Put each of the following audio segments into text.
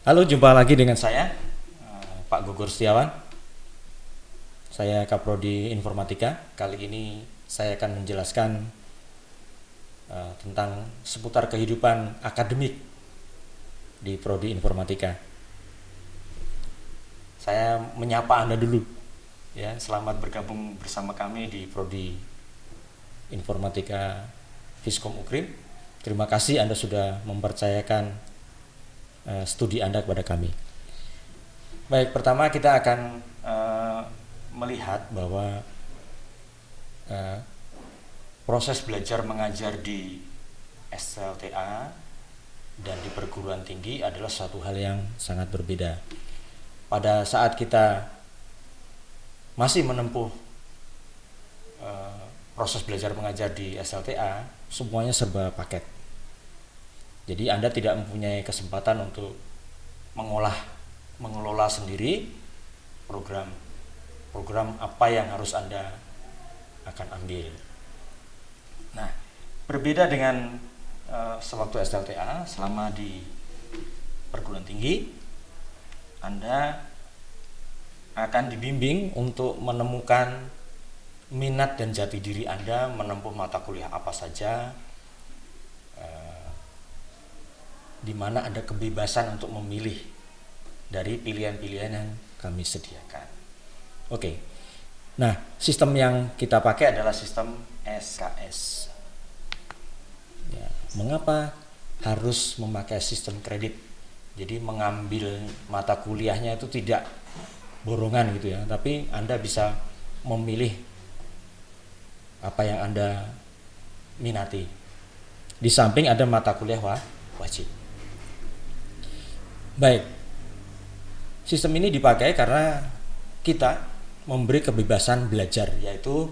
Halo, jumpa lagi dengan saya, Pak Gugur Setiawan. Saya Kaprodi Informatika. Kali ini saya akan menjelaskan tentang seputar kehidupan akademik di Prodi Informatika. Saya menyapa Anda dulu, ya. Selamat bergabung bersama kami di Prodi Informatika Fiskom Ukrim. Terima kasih Anda sudah mempercayakan studi Anda kepada kami. Baik, pertama kita akan melihat bahwa proses belajar mengajar di SLTA dan di perguruan tinggi adalah suatu hal yang sangat berbeda. Pada saat kita masih menempuh proses belajar mengajar di SLTA, semuanya serba paket. Jadi Anda tidak mempunyai kesempatan untuk mengelola sendiri program apa yang harus Anda akan ambil. Nah, berbeda dengan sewaktu SLTA, selama di perguruan tinggi, Anda akan dibimbing untuk menemukan minat dan jati diri Anda menempuh mata kuliah apa saja, di mana ada kebebasan untuk memilih dari pilihan-pilihan yang kami sediakan. Oke. Nah, sistem yang kita pakai adalah sistem SKS. Ya, mengapa harus memakai sistem kredit? Jadi mengambil mata kuliahnya itu tidak borongan gitu ya, tapi Anda bisa memilih apa yang Anda minati. Di samping ada mata kuliah wajib. Baik, sistem ini dipakai karena kita memberi kebebasan belajar, yaitu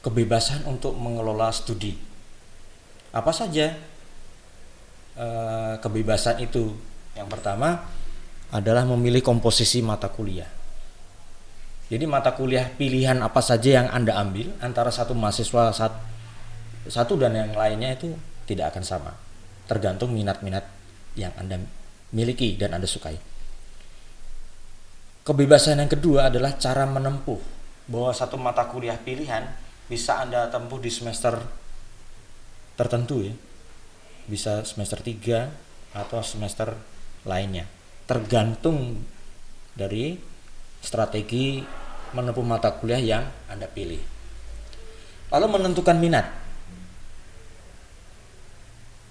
kebebasan untuk mengelola studi. Apa saja kebebasan itu? Yang pertama adalah memilih komposisi mata kuliah. Jadi mata kuliah pilihan apa saja yang Anda ambil antara satu mahasiswa satu dan yang lainnya itu tidak akan sama, tergantung minat-minat yang Anda miliki dan Anda sukai. Kebebasan yang kedua adalah cara menempuh, bahwa satu mata kuliah pilihan bisa Anda tempuh di semester tertentu ya. Bisa semester 3 atau semester lainnya. Tergantung dari strategi menempuh mata kuliah yang Anda pilih. Lalu menentukan minat.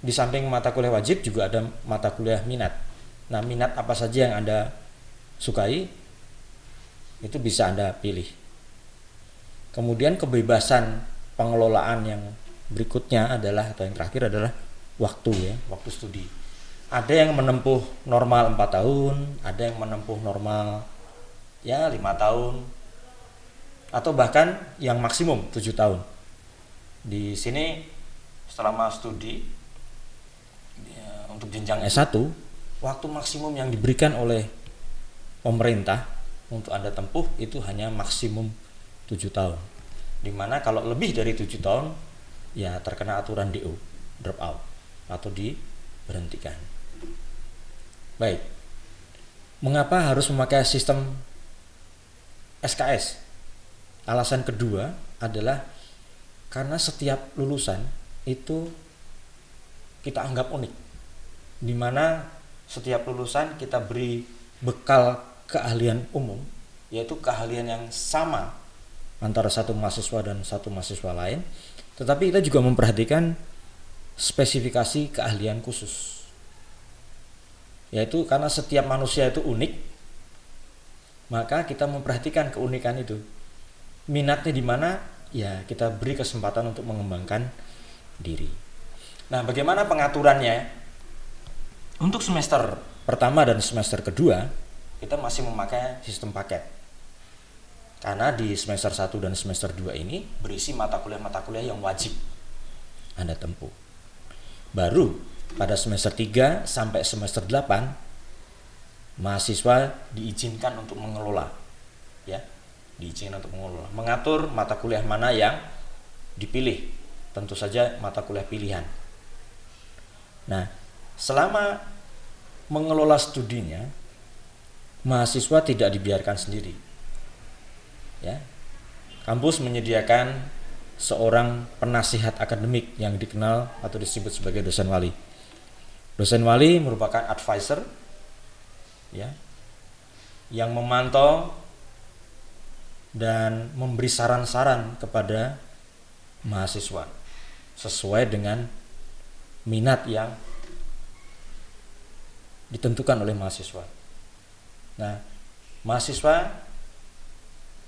Di samping mata kuliah wajib juga ada mata kuliah minat. Nah, minat apa saja yang Anda sukai itu bisa Anda pilih. Kemudian kebebasan pengelolaan yang berikutnya adalah, atau yang terakhir adalah waktu ya, waktu studi. Ada yang menempuh normal 4 tahun, ada yang menempuh normal ya 5 tahun, atau bahkan yang maksimum 7 tahun. Di sini selama studi ya, untuk jenjang S1, waktu maksimum yang diberikan oleh pemerintah untuk Anda tempuh itu hanya maksimum 7 tahun. Dimana kalau lebih dari 7 tahun ya terkena aturan DO, drop out, atau diberhentikan. Baik. Mengapa harus memakai sistem SKS? Alasan kedua adalah karena setiap lulusan itu kita anggap unik. Dimana setiap lulusan kita beri bekal keahlian umum, yaitu keahlian yang sama antara satu mahasiswa dan satu mahasiswa lain, tetapi kita juga memperhatikan spesifikasi keahlian khusus, yaitu karena setiap manusia itu unik, maka kita memperhatikan keunikan itu. Minatnya di mana, ya kita beri kesempatan untuk mengembangkan diri. Nah, bagaimana pengaturannya? Untuk semester pertama dan semester kedua, kita masih memakai sistem paket. Karena di semester 1 dan semester 2 ini berisi mata kuliah yang wajib Anda tempuh. Baru pada semester 3 sampai semester 8, mahasiswa diizinkan untuk mengelola. Ya, diizinkan untuk mengelola. Mengatur mata kuliah mana yang dipilih. Tentu saja mata kuliah pilihan. Nah, selama mengelola studinya, mahasiswa tidak dibiarkan sendiri. Ya. Kampus menyediakan seorang penasihat akademik yang dikenal atau disebut sebagai dosen wali. Dosen wali merupakan advisor, ya, yang memantau dan memberi saran-saran kepada mahasiswa sesuai dengan minat yang ditentukan oleh mahasiswa. Nah, mahasiswa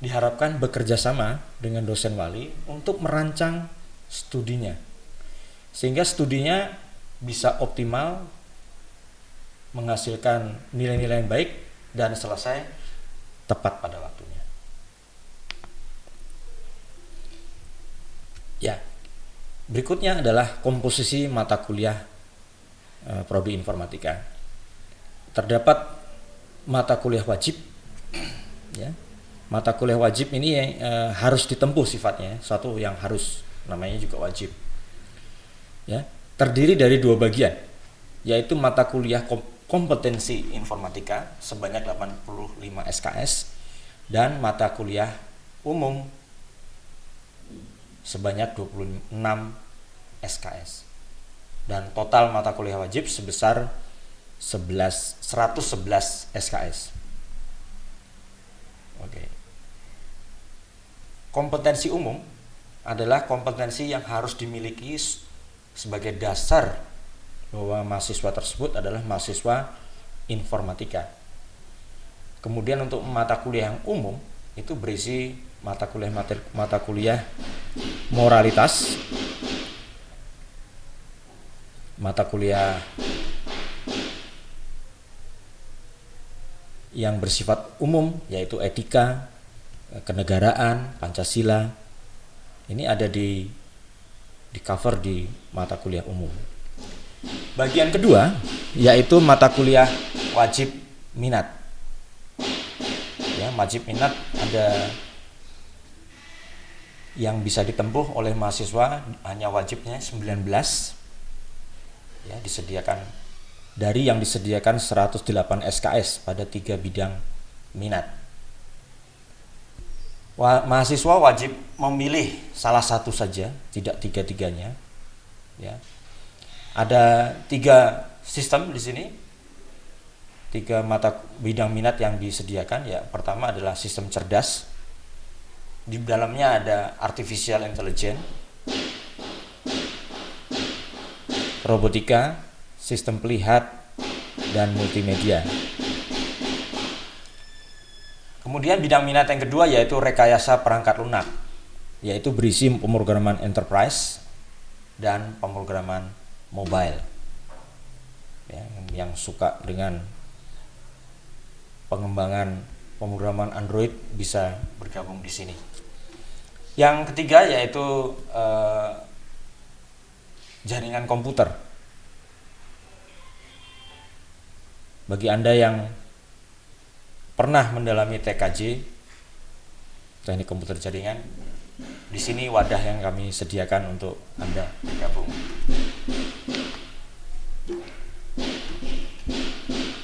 diharapkan bekerja sama dengan dosen wali untuk merancang studinya, sehingga studinya bisa optimal, menghasilkan nilai-nilai yang baik, dan selesai tepat pada waktunya. Ya, berikutnya adalah komposisi mata kuliah prodi informatika. Terdapat mata kuliah wajib, ya. Mata kuliah wajib ini harus ditempuh sifatnya, suatu yang harus, namanya juga wajib. Ya, terdiri dari 2 bagian, yaitu mata kuliah kompetensi informatika sebanyak 85 SKS dan mata kuliah umum sebanyak 26 SKS. Dan total mata kuliah wajib sebesar 111 SKS. Oke. Kompetensi umum adalah kompetensi yang harus dimiliki sebagai dasar bahwa mahasiswa tersebut adalah mahasiswa informatika. Kemudian untuk mata kuliah yang umum itu berisi mata kuliah moralitas, mata kuliah yang bersifat umum yaitu etika, kenegaraan, Pancasila. Ini ada di cover di mata kuliah umum. Bagian kedua yaitu mata kuliah wajib minat. Ya, wajib minat ada yang bisa ditempuh oleh mahasiswa, hanya wajibnya 19. Ya, disediakan dari yang disediakan 108 SKS pada 3 bidang minat. Mahasiswa wajib memilih salah satu saja, tidak 3-tiganya. Ya. Ada 3 sistem di sini, 3 mata bidang minat yang disediakan. Ya, pertama adalah sistem cerdas. Di dalamnya ada artificial intelligence, robotika, sistem pelihat, dan multimedia. Kemudian bidang minat yang kedua yaitu rekayasa perangkat lunak, yaitu berisi pemrograman enterprise dan pemrograman mobile. Ya, yang suka dengan pengembangan pemrograman Android bisa bergabung di sini. Yang ketiga yaitu jaringan komputer. Bagi Anda yang pernah mendalami TKJ, teknik komputer jaringan, di sini wadah yang kami sediakan untuk Anda bergabung.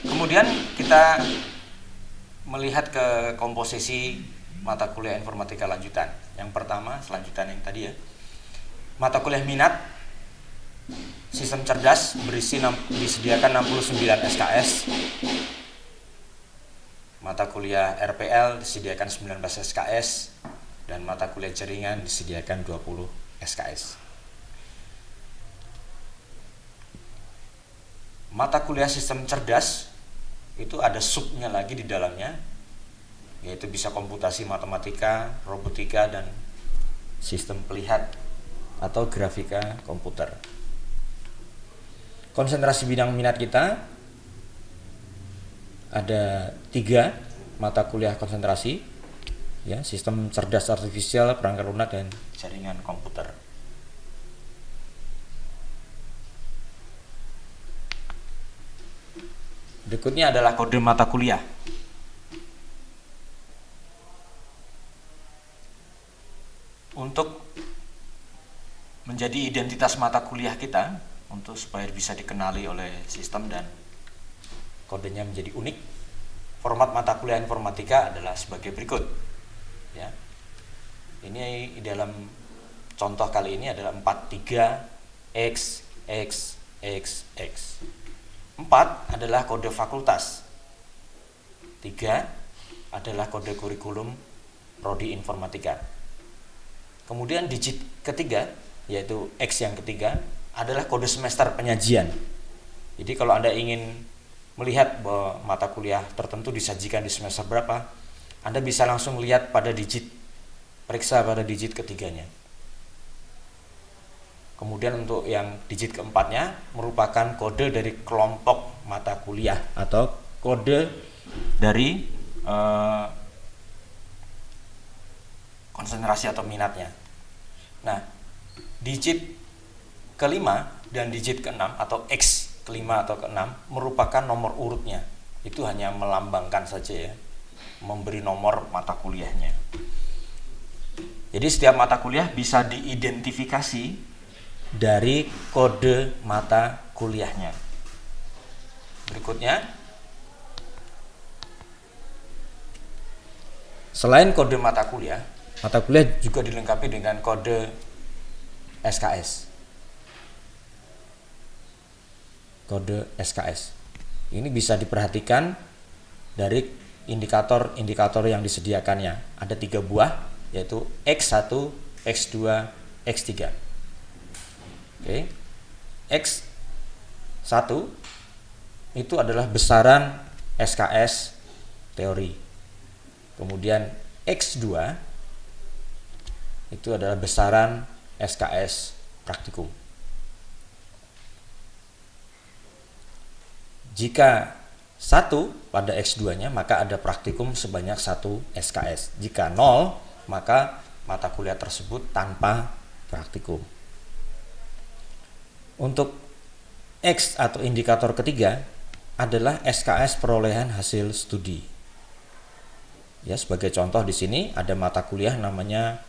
Kemudian kita melihat ke komposisi mata kuliah informatika lanjutan. Yang pertama, selanjutan yang tadi ya, mata kuliah minat sistem cerdas disediakan 69 SKS. Mata kuliah RPL disediakan 19 SKS dan mata kuliah jaringan disediakan 20 SKS. Mata kuliah sistem cerdas itu ada subnya lagi di dalamnya, yaitu bisa komputasi matematika, robotika, dan sistem pelihat atau grafika komputer. Konsentrasi bidang minat kita ada 3 mata kuliah konsentrasi, ya, sistem cerdas artifisial, perangkat lunak, dan jaringan komputer. Berikutnya adalah kode mata kuliah. Untuk menjadi identitas mata kuliah kita, untuk supaya bisa dikenali oleh sistem dan kodenya menjadi unik. Format mata kuliah informatika adalah sebagai berikut. Ya. Ini dalam contoh kali ini adalah 43X, X, X, X. 4 adalah kode fakultas. 3 adalah kode kurikulum prodi informatika. Kemudian digit ketiga, yaitu X yang ketiga, adalah kode semester penyajian. Jadi kalau Anda ingin melihat bahwa mata kuliah tertentu disajikan di semester berapa, Anda bisa langsung lihat pada digit, periksa pada digit ketiganya. Kemudian untuk yang digit keempatnya merupakan kode dari kelompok mata kuliah atau kode dari konsentrasi atau minatnya. Nah, digit kelima dan digit keenam atau X kelima atau keenam merupakan nomor urutnya. Itu hanya melambangkan saja ya, memberi nomor mata kuliahnya. Jadi setiap mata kuliah bisa diidentifikasi dari kode mata kuliahnya. Berikutnya, selain kode mata kuliah juga dilengkapi dengan kode SKS. Kode SKS. Ini bisa diperhatikan dari indikator-indikator yang disediakannya. Ada 3 buah, yaitu X1, X2, X3. Oke. X1 itu adalah besaran SKS teori. Kemudian X2 itu adalah besaran SKS praktikum. Jika 1 pada X2-nya, maka ada praktikum sebanyak 1 SKS. Jika 0, maka mata kuliah tersebut tanpa praktikum. Untuk X atau indikator ketiga adalah SKS perolehan hasil studi. Ya, sebagai contoh di sini ada mata kuliah namanya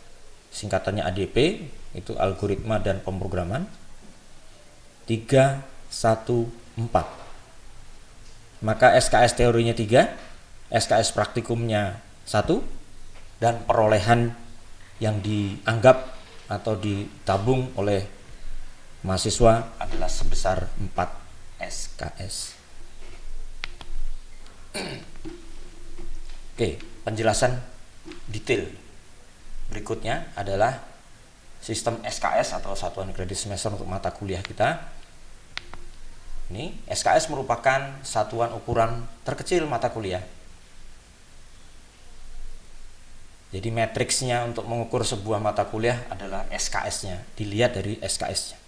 singkatannya ADP, itu algoritma dan pemrograman 314. Maka SKS teorinya 3, SKS praktikumnya 1, dan perolehan yang dianggap atau ditabung oleh mahasiswa adalah sebesar 4 SKS. Oke, penjelasan detail berikutnya adalah sistem SKS atau satuan kredit semester untuk mata kuliah kita. Ini SKS merupakan satuan ukuran terkecil mata kuliah. Jadi matriksnya untuk mengukur sebuah mata kuliah adalah SKS-nya, dilihat dari SKS-nya.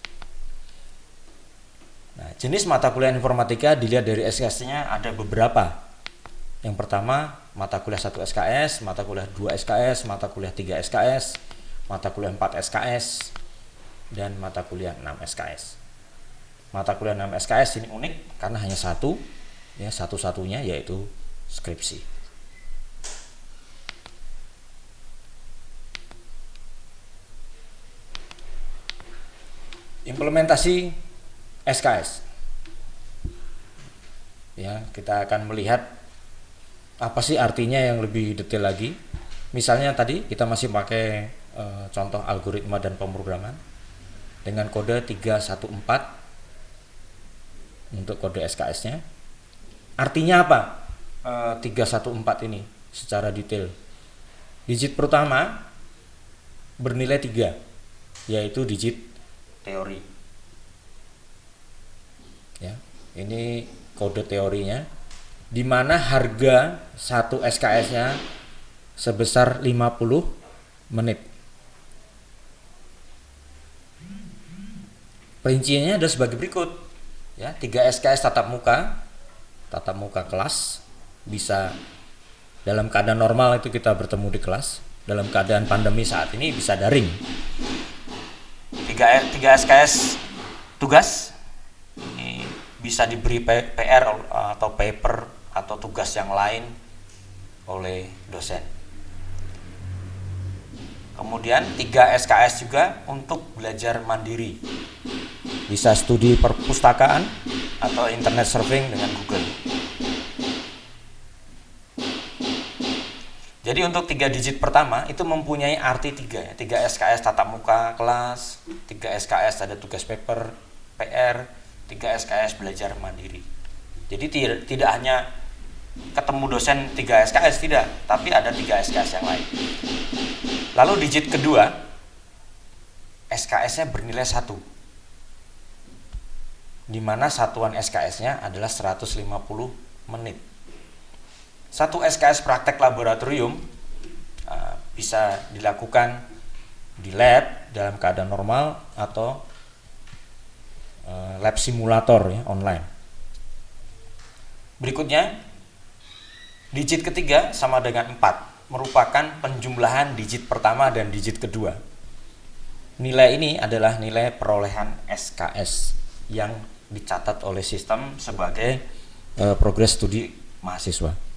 Nah, jenis mata kuliah informatika dilihat dari SKS-nya ada beberapa. Yang pertama, mata kuliah 1 SKS, mata kuliah 2 SKS, mata kuliah 3 SKS, mata kuliah 4 SKS, dan mata kuliah 6 SKS. Mata kuliah 6 SKS ini unik karena hanya satu, ya, satu-satunya, yaitu skripsi. Implementasi SKS. Ya, kita akan melihat apa sih artinya yang lebih detail lagi. Misalnya tadi kita masih pakai contoh algoritma dan pemrograman dengan kode 314 untuk kode SKS-nya. Artinya apa 314 ini secara detail? Digit pertama bernilai 3, yaitu digit teori. Ya, ini kode teorinya, di mana harga 1 SKS-nya sebesar 50 menit. Perinciannya ada sebagai berikut. Ya, 3 SKS tatap muka kelas, bisa dalam keadaan normal itu kita bertemu di kelas, dalam keadaan pandemi saat ini bisa daring. 3 SKS tugas, ini bisa diberi PR atau paper atau tugas yang lain oleh dosen. Kemudian 3 SKS juga untuk belajar mandiri, bisa studi perpustakaan atau internet surfing dengan Google. Jadi untuk 3 digit pertama itu mempunyai arti 3 ya. 3 SKS tatap muka kelas, 3 SKS ada tugas paper, PR, 3 SKS belajar mandiri. Jadi tidak hanya ketemu dosen 3 SKS, tidak, tapi ada 3 SKS yang lain. Lalu digit kedua SKS-nya bernilai 1, di mana satuan SKS-nya adalah 150 menit. 1 SKS praktek laboratorium bisa dilakukan di lab dalam keadaan normal atau lab simulator ya, online. Berikutnya, digit ketiga sama dengan 4, merupakan penjumlahan digit pertama dan digit kedua. Nilai ini adalah nilai perolehan SKS yang dicatat oleh sistem sebagai progres studi mahasiswa.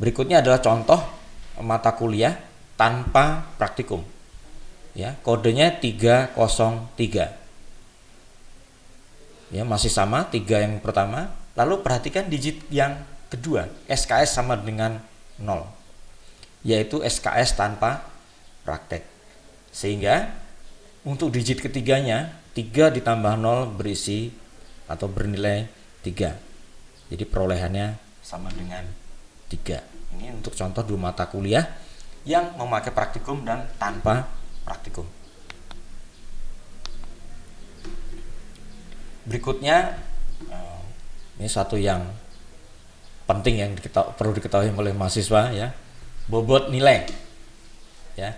Berikutnya adalah contoh mata kuliah tanpa praktikum. Ya, kodenya 303. Ya, masih sama 3 yang pertama. Lalu perhatikan digit yang kedua, SKS sama dengan 0. Yaitu SKS tanpa praktek. Sehingga untuk digit ketiganya 3 ditambah 0 berisi atau bernilai 3. Jadi perolehannya sama dengan 3. Ini untuk contoh 2 mata kuliah yang memakai praktikum dan tanpa praktikum. Berikutnya, ini satu yang penting yang perlu diketahui oleh mahasiswa ya, bobot nilai. Ya,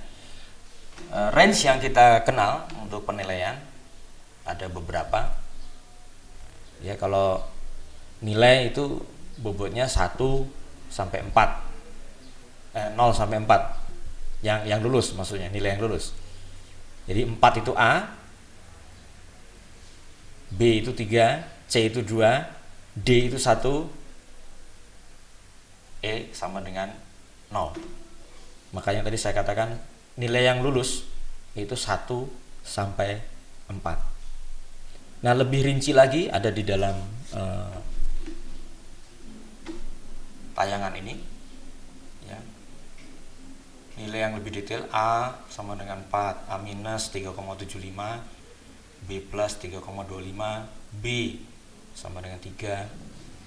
range yang kita kenal untuk penilaian ada beberapa. Ya, kalau nilai itu bobotnya 1 sampai 4, 0 sampai 4 yang lulus, maksudnya nilai yang lulus. Jadi 4 itu A, B itu 3, C itu 2, D itu 1, E sama dengan 0. Makanya tadi saya katakan nilai yang lulus itu 1 sampai 4. Nah, lebih rinci lagi ada di dalam tayangan ini ya. Nilai yang lebih detail, A sama dengan 4, A minus 3,75, B plus 3,25, B sama dengan 3,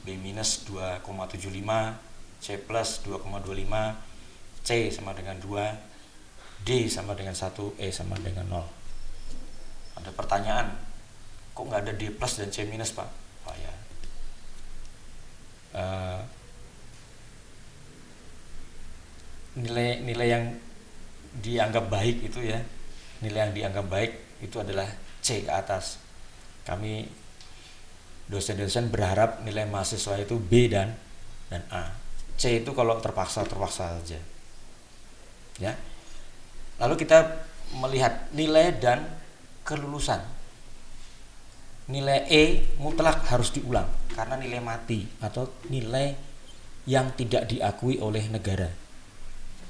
B minus 2,75, C plus 2,25, C sama dengan 2, D sama dengan 1, E sama dengan 0. Ada pertanyaan, kok nggak ada D plus dan C minus, Pak? Oh ya, nilai yang dianggap baik itu ya, nilai yang dianggap baik itu adalah C ke atas. Kami dosen-dosen berharap nilai mahasiswa itu B dan A. C itu kalau terpaksa saja. Ya. Lalu kita melihat nilai dan kelulusan. Nilai E mutlak harus diulang karena nilai mati atau nilai yang tidak diakui oleh negara.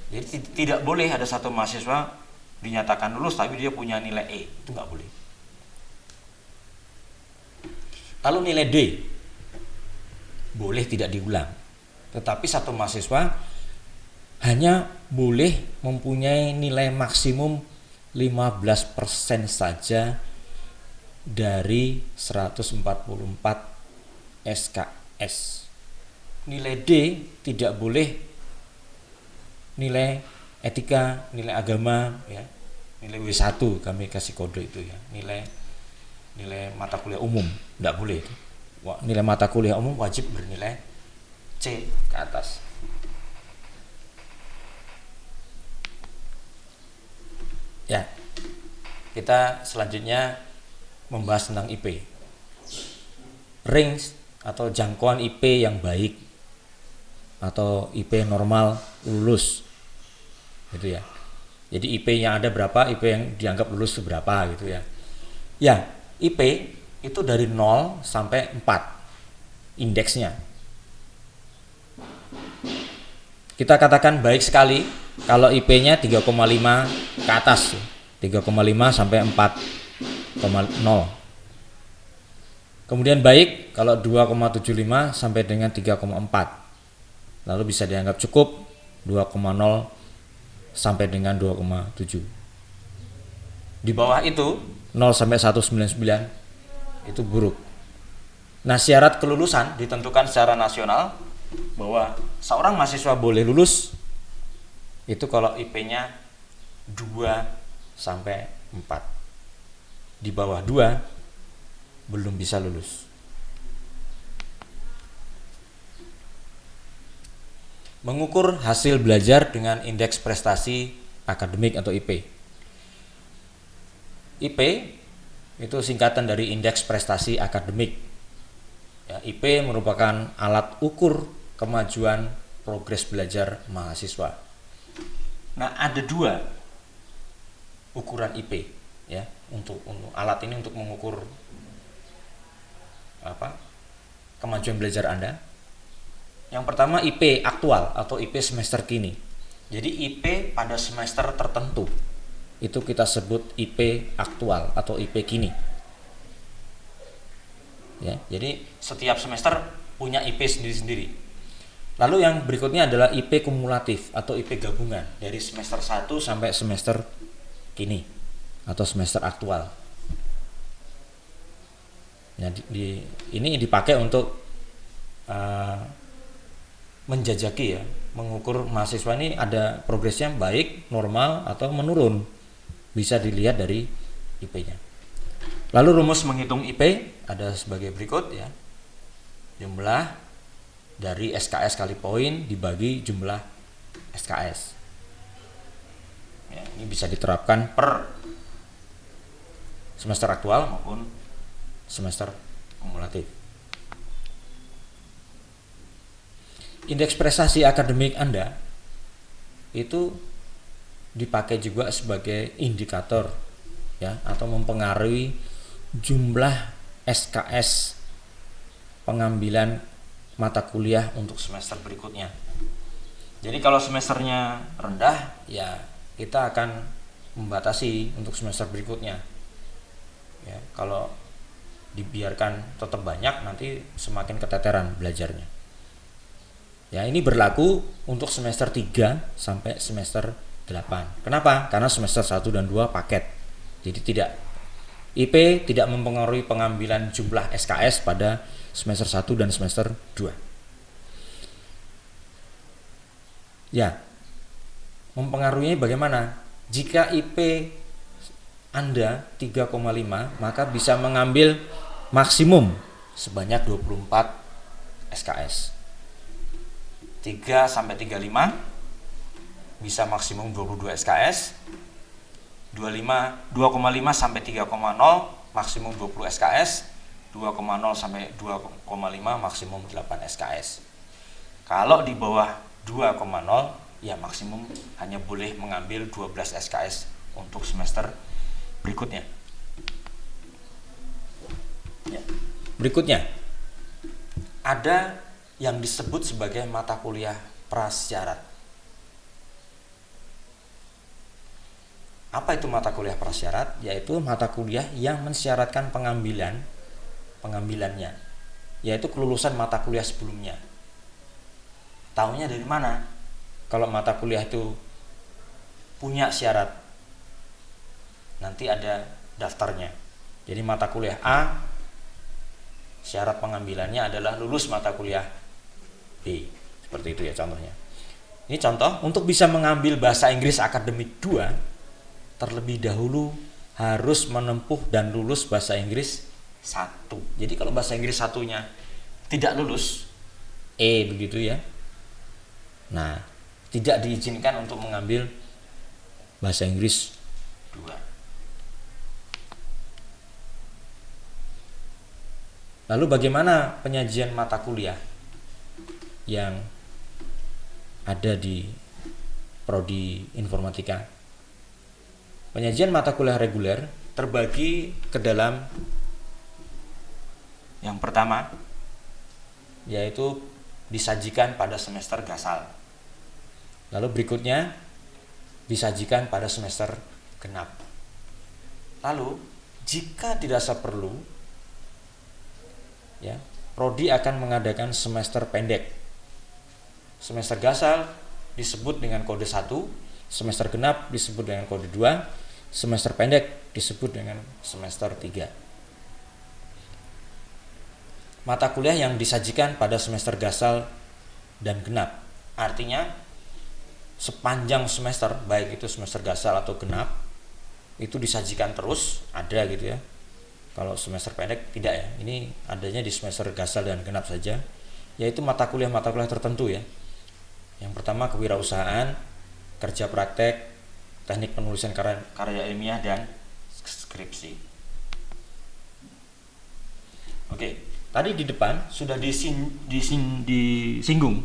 Jadi tidak boleh ada satu mahasiswa dinyatakan lulus tapi dia punya nilai E, itu nggak boleh. Lalu nilai D boleh tidak diulang, tetapi satu mahasiswa hanya boleh mempunyai nilai maksimum 15% saja dari 144 SKS. Nilai D tidak boleh nilai etika, nilai agama ya. Nilai W1 kami kasih kode itu ya. Nilai mata kuliah umum enggak boleh itu. Nilai mata kuliah umum wajib bernilai C ke atas. Ya. Kita selanjutnya membahas tentang IP. Range atau jangkauan IP yang baik atau IP normal lulus gitu ya. Jadi IP yang ada berapa, IP yang dianggap lulus itu berapa gitu ya. Ya, IP itu dari 0 sampai 4 indeksnya. Kita katakan baik sekali kalau IP-nya 3,5 ke atas, 3,5 sampai 4,0. Kemudian baik kalau 2,75 sampai dengan 3,4. lalu bisa dianggap cukup 2,0 sampai dengan 2,7. Di bawah itu 0 sampai 199 itu buruk. Nah, syarat kelulusan ditentukan secara nasional bahwa seorang mahasiswa boleh lulus itu kalau IP-nya 2 sampai 4. Di bawah 2 belum bisa lulus. Mengukur hasil belajar dengan indeks prestasi akademik atau IP. IP itu singkatan dari indeks prestasi akademik. Ya, IP merupakan alat ukur kemajuan progres belajar mahasiswa. Nah, ada 2 ukuran IP ya untuk alat ini untuk mengukur kemajuan belajar Anda. Yang pertama IP aktual atau IP semester kini. Jadi IP pada semester tertentu itu kita sebut IP aktual atau IP kini. Ya, jadi setiap semester punya IP sendiri-sendiri. Lalu yang berikutnya adalah IP kumulatif atau IP gabungan dari semester 1 sampai semester kini atau semester aktual. Nah, ini dipakai untuk menjajaki ya, mengukur mahasiswa ini ada progresnya baik, normal atau menurun. Bisa dilihat dari IP-nya. Lalu rumus menghitung IP ada sebagai berikut ya. Jumlah dari SKS kali poin dibagi jumlah SKS. Ya, ini bisa diterapkan per semester aktual maupun semester kumulatif. Indeks prestasi akademik Anda itu dipakai juga sebagai indikator ya atau mempengaruhi jumlah SKS pengambilan mata kuliah untuk semester berikutnya. Jadi kalau semesternya rendah ya kita akan membatasi untuk semester berikutnya. Ya, kalau dibiarkan tetap banyak nanti semakin keteteran belajarnya. Ya, ini berlaku untuk semester 3 sampai semester 8. Kenapa? Karena semester 1 dan 2 paket. Jadi IP tidak mempengaruhi pengambilan jumlah SKS pada semester 1 dan semester 2. Ya. Mempengaruhinya bagaimana? Jika IP Anda 3,5, maka bisa mengambil maksimum sebanyak 24 SKS. 3 sampai 35 bisa maksimum 22 SKS. 2,5 sampai 3,0 maksimum 20 SKS. 2,0 sampai 2,5 maksimum 8 SKS. Kalau di bawah 2,0 ya maksimum hanya boleh mengambil 12 SKS untuk semester berikutnya. Ya. Berikutnya ada yang disebut sebagai mata kuliah prasyarat. Apa itu mata kuliah prasyarat? Yaitu mata kuliah yang mensyaratkan pengambilannya, yaitu kelulusan mata kuliah sebelumnya. Taunya dari mana? Kalau mata kuliah itu punya syarat, nanti ada daftarnya. Jadi mata kuliah A, syarat pengambilannya adalah lulus mata kuliah B. Seperti itu ya contohnya. Ini contoh, untuk bisa mengambil bahasa Inggris akademik 2, terlebih dahulu harus menempuh dan lulus bahasa Inggris 1. Jadi kalau bahasa Inggris 1-nya tidak lulus, E begitu ya. Nah, tidak diizinkan untuk mengambil bahasa Inggris 2. Lalu bagaimana penyajian mata kuliah yang ada di prodi informatika? Penyajian mata kuliah reguler terbagi ke dalam yang pertama, yaitu disajikan pada semester gasal. Lalu berikutnya disajikan pada semester genap. Lalu jika dirasa perlu, ya, prodi akan mengadakan semester pendek. Semester gasal disebut dengan kode 1, semester genap disebut dengan kode 2, semester pendek disebut dengan semester 3. Mata kuliah yang disajikan pada semester gasal dan genap, artinya sepanjang semester, baik itu semester gasal atau genap, itu disajikan terus, ada gitu ya. Kalau semester pendek tidak ya, ini adanya di semester gasal dan genap saja, yaitu mata kuliah tertentu ya. Yang pertama kewirausahaan, kerja praktek, teknik penulisan karya ilmiah, dan skripsi. Oke, tadi di depan sudah disinggung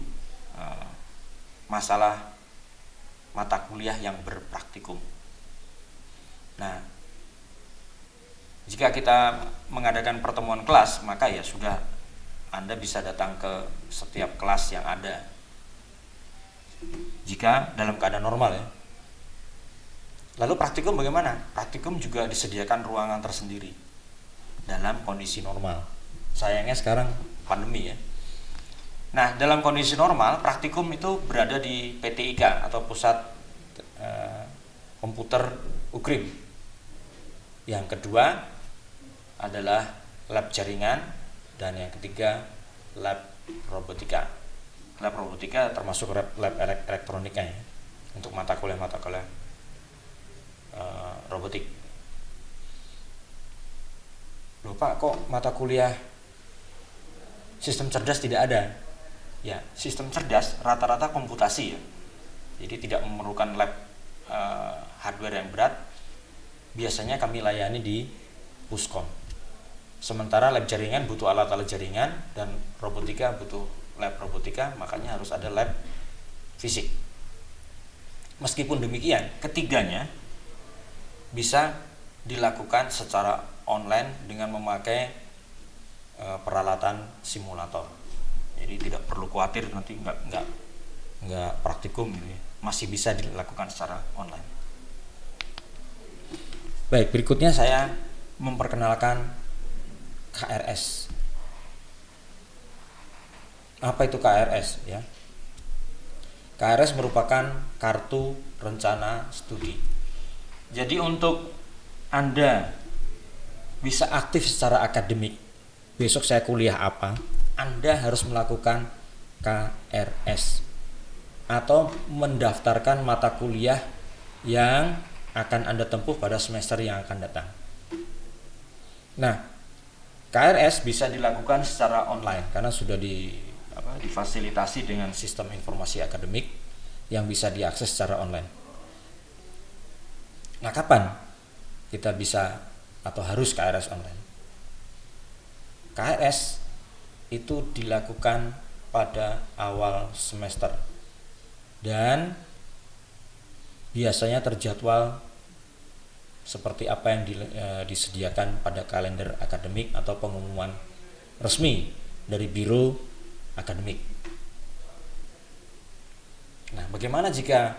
masalah mata kuliah yang berpraktikum. Nah, jika kita mengadakan pertemuan kelas, maka ya sudah, Anda bisa datang ke setiap kelas yang ada jika dalam keadaan normal ya. Lalu praktikum bagaimana? Praktikum juga disediakan ruangan tersendiri dalam kondisi normal. Sayangnya sekarang pandemi ya. Nah, dalam kondisi normal, praktikum itu berada di PTIK atau Pusat Komputer Ukrim. Yang kedua adalah lab jaringan, dan yang ketiga lab robotika. Lab robotika termasuk lab elektronika ya, untuk mata kuliah robotik. Loh Pak, kok mata kuliah sistem cerdas tidak ada? Ya, sistem cerdas rata-rata komputasi ya, jadi tidak memerlukan lab hardware yang berat. Biasanya kami layani di Puskom. Sementara lab jaringan butuh alat-alat jaringan, dan robotika butuh lab robotika, makanya harus ada lab fisik. Meskipun demikian, ketiganya bisa dilakukan secara online dengan memakai peralatan simulator. Jadi tidak perlu khawatir nanti nggak praktikum gitu ya. Masih bisa dilakukan secara online. Baik, berikutnya saya memperkenalkan KRS. Apa itu KRS ya? KRS merupakan kartu rencana studi. Jadi untuk Anda bisa aktif secara akademik, besok saya kuliah apa, Anda harus melakukan KRS atau mendaftarkan mata kuliah yang akan Anda tempuh pada semester yang akan datang. Nah, KRS bisa dilakukan secara online karena sudah difasilitasi dengan sistem informasi akademik yang bisa diakses secara online. Nah, kapan kita bisa atau harus KRS online? KRS itu dilakukan pada awal semester dan biasanya terjadwal seperti apa yang disediakan pada kalender akademik atau pengumuman resmi dari biro akademik. Nah, bagaimana jika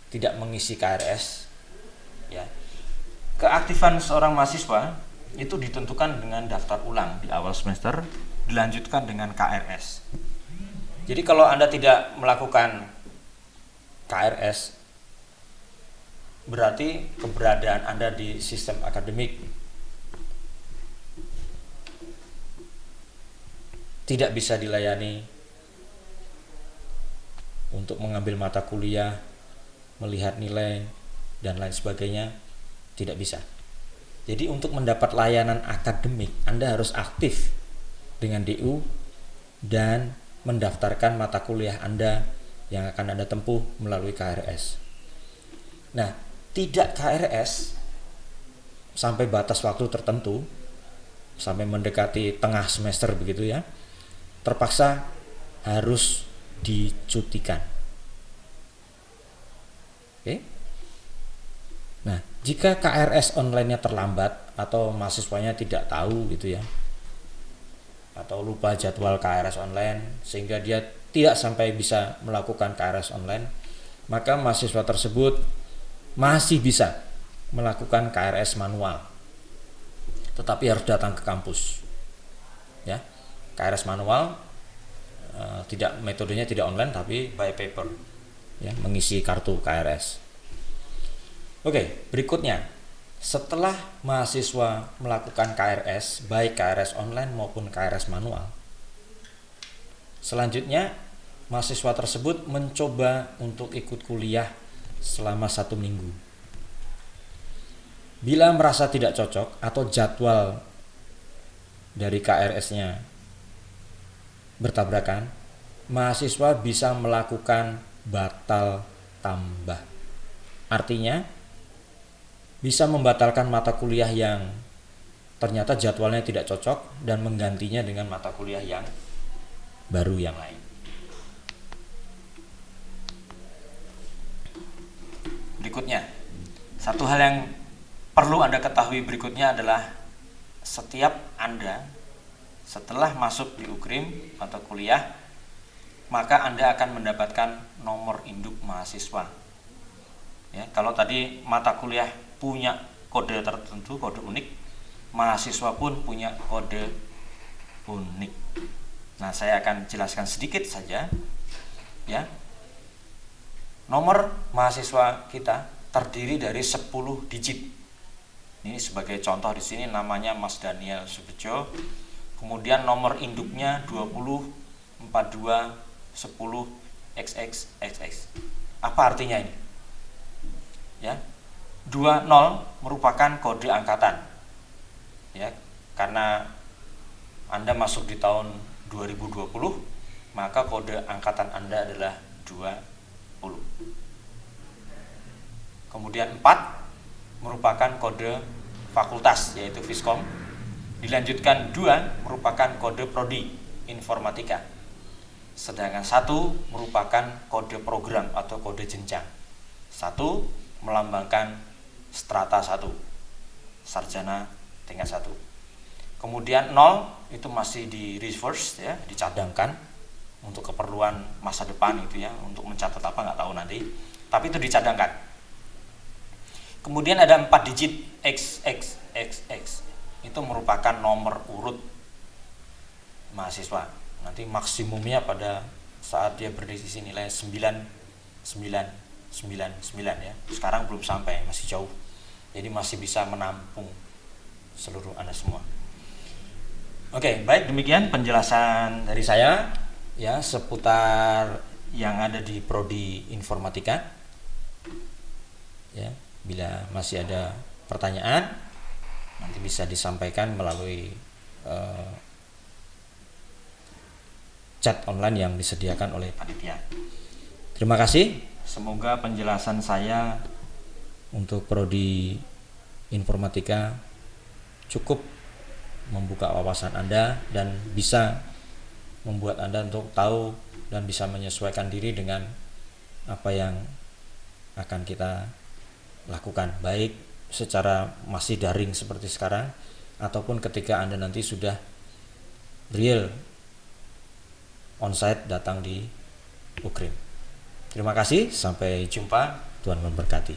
tidak mengisi KRS? Ya, keaktifan seorang mahasiswa itu ditentukan dengan daftar ulang di awal semester, dilanjutkan dengan KRS. Jadi kalau Anda tidak melakukan KRS, berarti keberadaan Anda di sistem akademik tidak bisa dilayani untuk mengambil mata kuliah, melihat nilai, dan lain sebagainya, tidak bisa. Jadi untuk mendapat layanan akademik, Anda harus aktif dengan DU dan mendaftarkan mata kuliah Anda yang akan Anda tempuh melalui KRS. Nah, tidak KRS sampai batas waktu tertentu, sampai mendekati tengah semester begitu ya, terpaksa harus dicutikan. Oke? Nah, jika KRS online-nya terlambat atau mahasiswanya tidak tahu gitu ya, atau lupa jadwal KRS online sehingga dia tidak sampai bisa melakukan KRS online, maka mahasiswa tersebut masih bisa melakukan KRS manual, tetapi harus datang ke kampus. Ya, KRS manual metodenya tidak online tapi by paper, ya, mengisi kartu KRS. Oke, berikutnya, setelah mahasiswa melakukan KRS, baik KRS online maupun KRS manual, selanjutnya mahasiswa tersebut mencoba untuk ikut kuliah selama 1 minggu. Bila merasa tidak cocok atau jadwal dari KRS-nya bertabrakan, mahasiswa bisa melakukan batal tambah. Artinya, bisa membatalkan mata kuliah yang ternyata jadwalnya tidak cocok dan menggantinya dengan mata kuliah yang baru yang lain. Berikutnya, satu hal yang perlu Anda ketahui berikutnya adalah setiap Anda setelah masuk di UKRIM atau kuliah, maka Anda akan mendapatkan nomor induk mahasiswa. Ya, kalau tadi mata kuliah punya kode tertentu, kode unik, mahasiswa pun punya kode unik. Nah, saya akan jelaskan sedikit saja, ya. Nomor mahasiswa kita terdiri dari 10 digit. Ini sebagai contoh di sini namanya Mas Daniel Subejo. Kemudian nomor induknya 20 42 10 XXXX. Apa artinya ini? Ya. 20 merupakan kode angkatan. Ya, karena Anda masuk di tahun 2020, maka kode angkatan Anda adalah 20. Kemudian 4 merupakan kode fakultas, yaitu Fiskom. Dilanjutkan 2 merupakan kode prodi informatika. Sedangkan 1 merupakan kode program atau kode jenjang. 1 melambangkan strata 1, sarjana tingkat 1. Kemudian 0 itu masih di reverse, ya, dicadangkan untuk keperluan masa depan itu, ya, untuk mencatat apa nggak tahu nanti. Tapi itu dicadangkan. Kemudian ada 4 digit XXXX. Itu merupakan nomor urut mahasiswa. Nanti maksimumnya pada saat dia berdiskusi nilai 9,999, ya. Sekarang belum sampai, masih jauh. Jadi masih bisa menampung seluruh Anda semua. Oke, baik, demikian penjelasan dari saya, ya, seputar yang ada di prodi informatika. Ya. Bila masih ada pertanyaan, nanti bisa disampaikan melalui chat online yang disediakan oleh panitia. Terima kasih. Semoga penjelasan saya untuk prodi informatika cukup membuka wawasan Anda dan bisa membuat Anda untuk tahu dan bisa menyesuaikan diri dengan apa yang akan kita lakukan, baik secara masih daring seperti sekarang ataupun ketika Anda nanti sudah real onsite datang di UKRIM. Terima kasih, sampai jumpa, Tuhan memberkati.